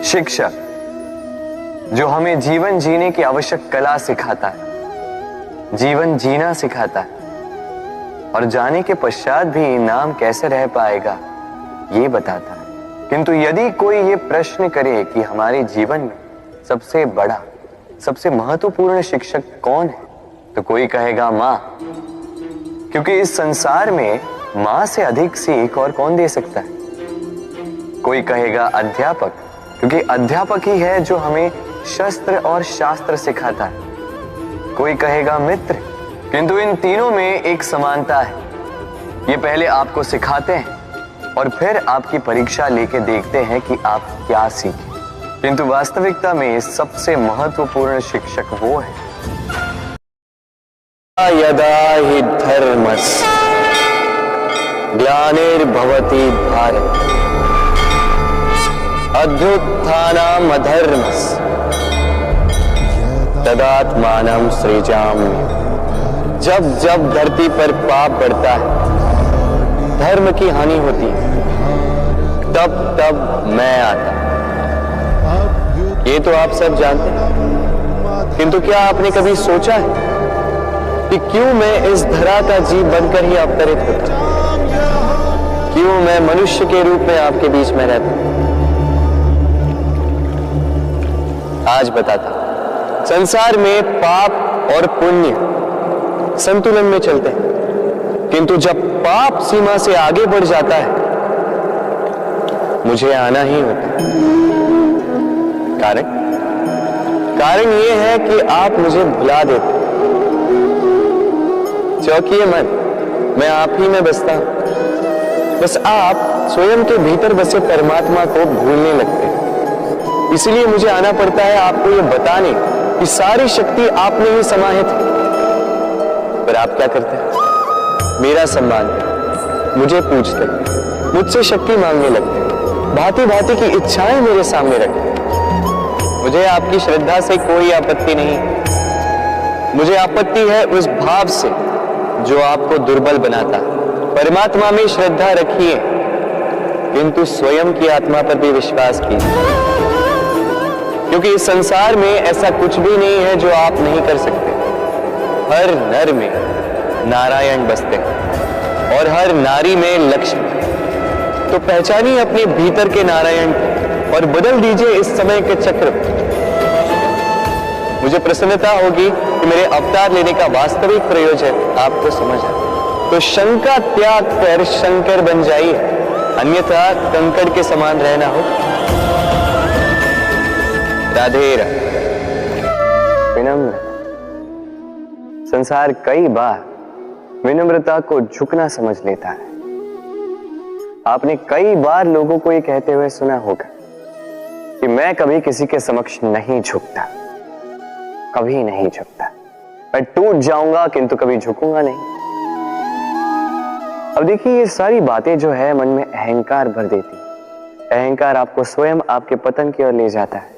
शिक्षक जो हमें जीवन जीने की आवश्यक कला सिखाता है, जीवन जीना सिखाता है और जाने के पश्चात भी नाम कैसे रह पाएगा ये बताता है। किंतु यदि कोई ये प्रश्न करे कि हमारे जीवन में सबसे बड़ा, सबसे महत्वपूर्ण शिक्षक कौन है, तो कोई कहेगा मां, क्योंकि इस संसार में मां से अधिक सीख और कौन दे सकता है। कोई कहेगा अध्यापक, क्योंकि अध्यापक ही है जो हमें शस्त्र और शास्त्र सिखाता है। कोई कहेगा मित्र, किंतु इन तीनों में एक समानता है, ये पहले आपको सिखाते हैं और फिर आपकी परीक्षा लेके देखते हैं कि आप क्या सीखे। किंतु वास्तविकता में सबसे महत्वपूर्ण शिक्षक वो है। यदा हि धर्मस्य ग्लानिर्भवति भारत अभ्युत्थानम् अधर्मस्य तदात्मानं सृजाम्यहम्। जब जब धरती पर पाप बढ़ता है, धर्म की हानि होती है, तब तब मैं आता। ये तो आप सब जानते हैं, किंतु क्या आपने कभी सोचा है कि क्यों मैं इस धरा का जीव बनकर ही अवतरित होता हूं? क्यों मैं मनुष्य के रूप में आपके बीच में रहता हूं? आज बताता हूं। संसार में पाप और पुण्य संतुलन में चलते हैं, किंतु जब पाप सीमा से आगे बढ़ जाता है, मुझे आना ही होता है। कारण यह है कि आप मुझे भुला देते। चौंकिए मत, मैं आप ही में बसता हूं। बस आप स्वयं के भीतर बसे परमात्मा को भूलने लगते हैं। इसलिए मुझे आना पड़ता है आपको ये बताने कि सारी शक्ति आप में ही समाहित है। पर आप क्या करते हैं? मेरा सम्मान करते, मुझे पूछते, मुझसे शक्ति मांगने लगते, भांति भांति की इच्छाएं मेरे सामने रखते। मुझे आपकी श्रद्धा से कोई आपत्ति नहीं, मुझे आपत्ति है उस भाव से जो आपको दुर्बल बनाता है। परमात्मा में श्रद्धा रखिए, किंतु स्वयं की आत्मा पर भी विश्वास कीजिए, क्योंकि इस संसार में ऐसा कुछ भी नहीं है जो आप नहीं कर सकते। हर नर में नारायण बसते हैं और हर नारी में लक्ष्मी। तो पहचानिए अपने भीतर के नारायण और बदल दीजिए इस समय के चक्र। मुझे प्रसन्नता होगी कि मेरे अवतार लेने का वास्तविक प्रयोजन आपको समझ आए। तो शंका त्याग कर शंकर बन जाइए, अन्यथा कंकड़ के समान रहना हो। राधे राधे। विनम्र। संसार कई बार विनम्रता को झुकना समझ लेता है। आपने कई बार लोगों को ये कहते हुए सुना होगा कि मैं कभी किसी के समक्ष नहीं झुकता, कभी नहीं झुकता, मैं टूट जाऊंगा किंतु कभी झुकूंगा नहीं। अब देखिए, ये सारी बातें जो है मन में अहंकार भर देती है। अहंकार आपको स्वयं आपके पतन की ओर ले जाता है।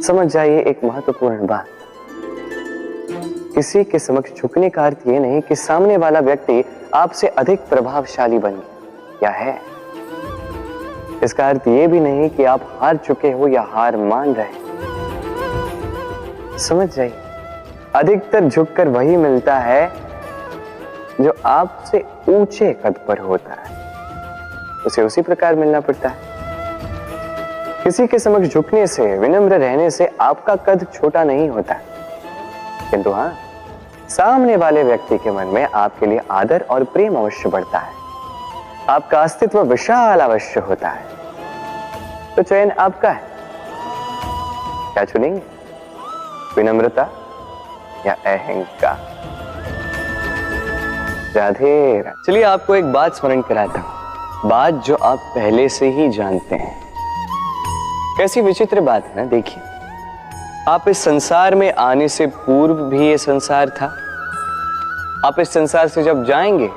समझ जाइए एक महत्वपूर्ण बात, किसी के समक्ष झुकने का अर्थ ये नहीं कि सामने वाला व्यक्ति आपसे अधिक प्रभावशाली बन गया या है। इसका अर्थ ये भी नहीं कि आप हार चुके हो या हार मान रहे। समझ जाइए, अधिकतर झुककर वही मिलता है जो आपसे ऊंचे कद पर होता है, उसे उसी प्रकार मिलना पड़ता है। किसी के समक्ष झुकने से, विनम्र रहने से आपका कद छोटा नहीं होता, किंतु हाँ, सामने वाले व्यक्ति के मन में आपके लिए आदर और प्रेम अवश्य बढ़ता है। आपका अस्तित्व विशाल अवश्य होता है। तो चयन आपका है, क्या चुनेंगे? विनम्रता या अहंकार? राधे राधे। चलिए आपको एक बात स्मरण कराता हूं, बात जो आप पहले से ही जानते हैं। कैसी विचित्र बात है ना। देखिए, आप इस संसार में आने से पूर्व भी ये संसार था। आप इस संसार से जब जाएंगे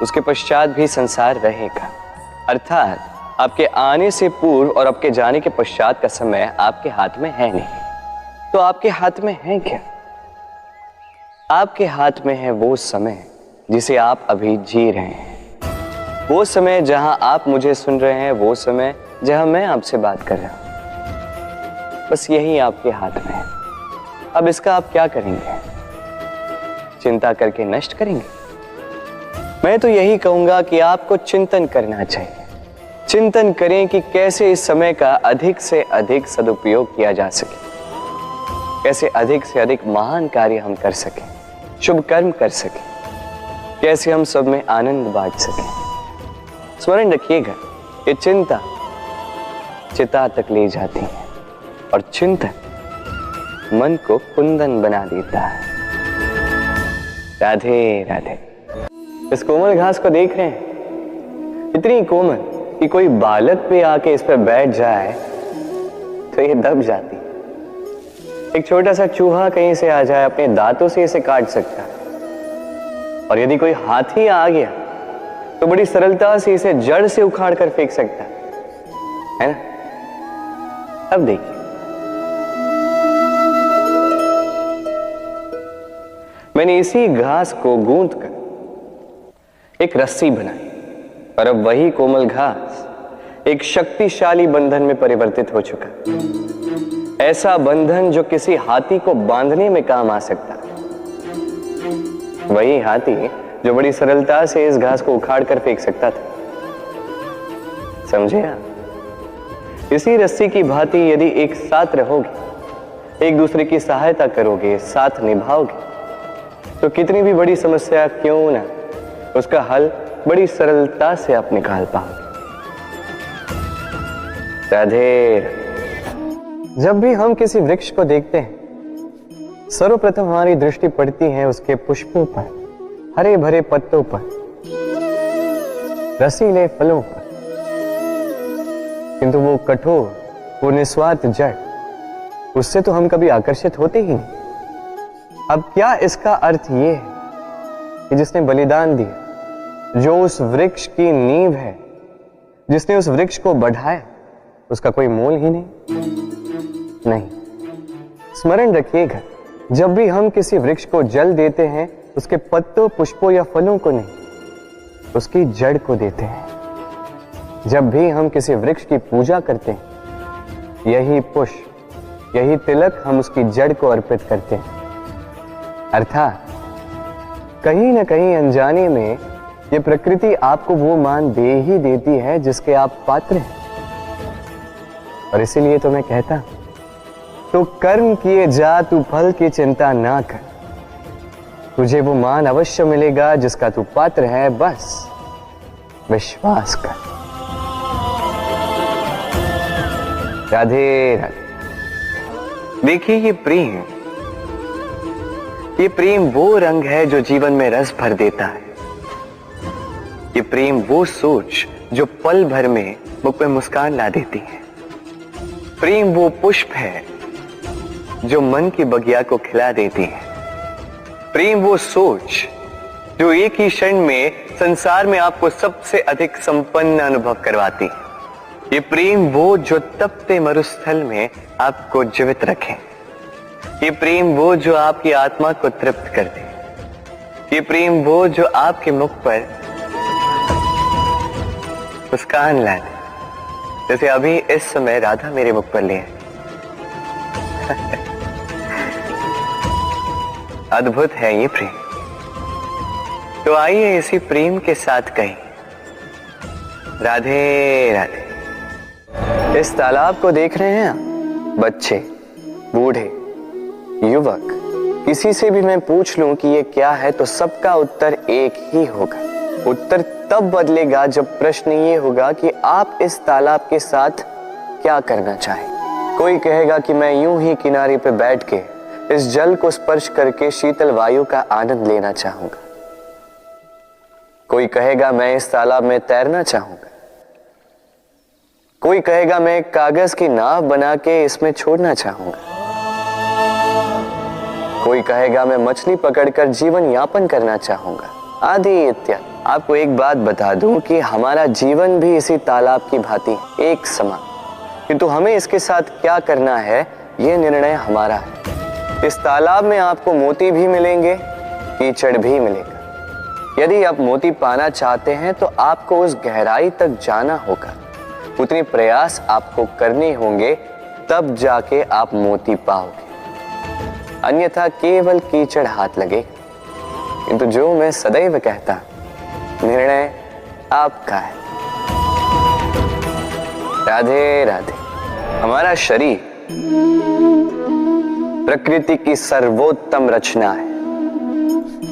उसके पश्चात भी संसार रहेगा। अर्थात आपके आने से पूर्व और आपके जाने के पश्चात का समय आपके हाथ में है नहीं। तो आपके हाथ में है क्या? आपके हाथ में है वो समय जिसे आप अभी जी रहे हैं, वो समय जहां आप मुझे सुन रहे हैं, वो समय जहां मैं आपसे बात कर रहा हूं। बस यही आपके हाथ में है। अब इसका आप क्या करेंगे? चिंता करके नष्ट करेंगे? मैं तो यही कहूंगा कि आपको चिंतन करना चाहिए। चिंतन करें कि कैसे इस समय का अधिक से अधिक सदुपयोग किया जा सके, कैसे अधिक से अधिक महान कार्य हम कर सकें, शुभ कर्म कर सकें, कैसे हम सब में आनंद बांट सकें। स्मरण रखिएगा, ये चिंता चिता तक ले जाती है और चिंतन मन को कुंदन बना देता है। राधे राधे। इस कोमल घास को देख रहे हैं, इतनी कोमल कि कोई बालक पे आके इस पर बैठ जाए तो ये दब जाती। एक छोटा सा चूहा कहीं से आ जाए, अपने दांतों से इसे काट सकता है, और यदि कोई हाथी आ गया तो बड़ी सरलता से इसे जड़ से उखाड़ कर फेंक सकता है ना? अब देखिए, मैंने इसी घास को गूंथ कर एक रस्सी बनाई, और अब वही कोमल घास एक शक्तिशाली बंधन में परिवर्तित हो चुका। ऐसा बंधन जो किसी हाथी को बांधने में काम आ सकता है। वही हाथी जो बड़ी सरलता से इस घास को उखाड़ कर फेंक सकता था। समझे आप? इसी रस्सी की भांति यदि एक साथ रहोगे, एक दूसरे की सहायता करोगे, साथ निभाओगे, तो कितनी भी बड़ी समस्या क्यों ना, उसका हल बड़ी सरलता से आप निकाल पाओगे। राधे। जब भी हम किसी वृक्ष को देखते हैं, सर्वप्रथम हमारी दृष्टि पड़ती है उसके पुष्पों पर, हरे भरे पत्तों पर, रसीले फलों पर, किंतु वो कठोर, वो निस्वार्थ जड़, उससे तो हम कभी आकर्षित होते ही नहीं। अब क्या इसका अर्थ ये है कि जिसने बलिदान दिया, जो उस वृक्ष की नींव है, जिसने उस वृक्ष को बढ़ाया, उसका कोई मोल ही नहीं? स्मरण रखिएगा, जब भी हम किसी वृक्ष को जल देते हैं, उसके पत्तों, पुष्पों या फलों को नहीं, उसकी जड़ को देते हैं। जब भी हम किसी वृक्ष की पूजा करते हैं, यही पुष्प, यही तिलक हम उसकी जड़ को अर्पित करते हैं। अर्थात कहीं ना कहीं अनजाने में ये प्रकृति आपको वो मान दे ही देती है जिसके आप पात्र हैं। और इसीलिए तो मैं कहता हूं, तो कर्म किए जा, तू फल की चिंता ना कर, तुझे वो मान अवश्य मिलेगा जिसका तू पात्र है, बस विश्वास कर। राधे राधे। देखिए, ये प्रेम वो रंग है जो जीवन में रस भर देता है। ये प्रेम वो सोच जो पल भर में मुख पे मुस्कान ला देती है। प्रेम वो पुष्प है जो मन की बगिया को खिला देती है। प्रेम वो सोच जो एक ही क्षण में संसार में आपको सबसे अधिक संपन्न अनुभव करवाती है। ये प्रेम वो जो तपते मरुस्थल में आपको जीवित रखे। ये प्रेम वो जो आपकी आत्मा को तृप्त कर दे। ये प्रेम वो जो आपके मुख पर मुस्कान लाए, जैसे अभी इस समय राधा मेरे मुख पर ले। अद्भुत है ये प्रेम। तो आइए इसी प्रेम के साथ कहें, राधे राधे। इस तालाब को देख रहे हैं आप? बच्चे, बूढ़े, युवक, किसी से भी मैं पूछ लूं कि ये क्या है, तो सबका उत्तर एक ही होगा। उत्तर तब बदलेगा जब प्रश्न ये होगा कि आप इस तालाब के साथ क्या करना चाहें। कोई कहेगा कि मैं यूं ही किनारे पे बैठ के इस जल को स्पर्श करके शीतल वायु का आनंद लेना चाहूंगा। कोई कहेगा मैं इस तालाब में तैरना चाहूंगा। कोई कहेगा मैं एक कागज की नाव बना के इसमें छोड़ना चाहूंगा। कोई कहेगा मैं मछली पकड़कर जीवन यापन करना चाहूंगा, आदि इत्यादि। आपको एक बात बता दूं कि हमारा जीवन भी इसी तालाब की भांति एक समान, किंतु हमें इसके साथ क्या करना है यह निर्णय हमारा है। इस तालाब में आपको मोती भी मिलेंगे, कीचड़ भी मिलेगा। यदि आप मोती पाना चाहते हैं तो आपको उस गहराई तक जाना होगा, उतने प्रयास आपको करने होंगे, तब जाके आप मोती पाओगे, अन्यथा केवल कीचड़ हाथ लगे। किंतु जो मैं सदैव कहता, निर्णय आपका है। राधे राधे। हमारा शरीर प्रकृति की सर्वोत्तम रचना है।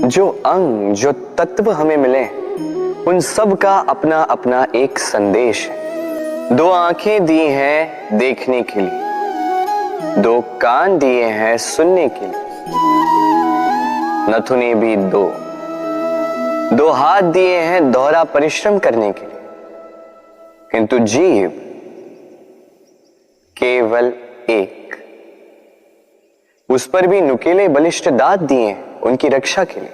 जो अंग, जो तत्व हमें मिले, उन सब का अपना अपना एक संदेश है। 2 आंखें दी हैं देखने के लिए, 2 कान दिए हैं सुनने के लिए, नथुने भी 2 हाथ दिए हैं दोहरा परिश्रम करने के लिए, किंतु जीव केवल एक। उस पर भी नुकीले बलिष्ठ दांत दिए हैं उनकी रक्षा के लिए।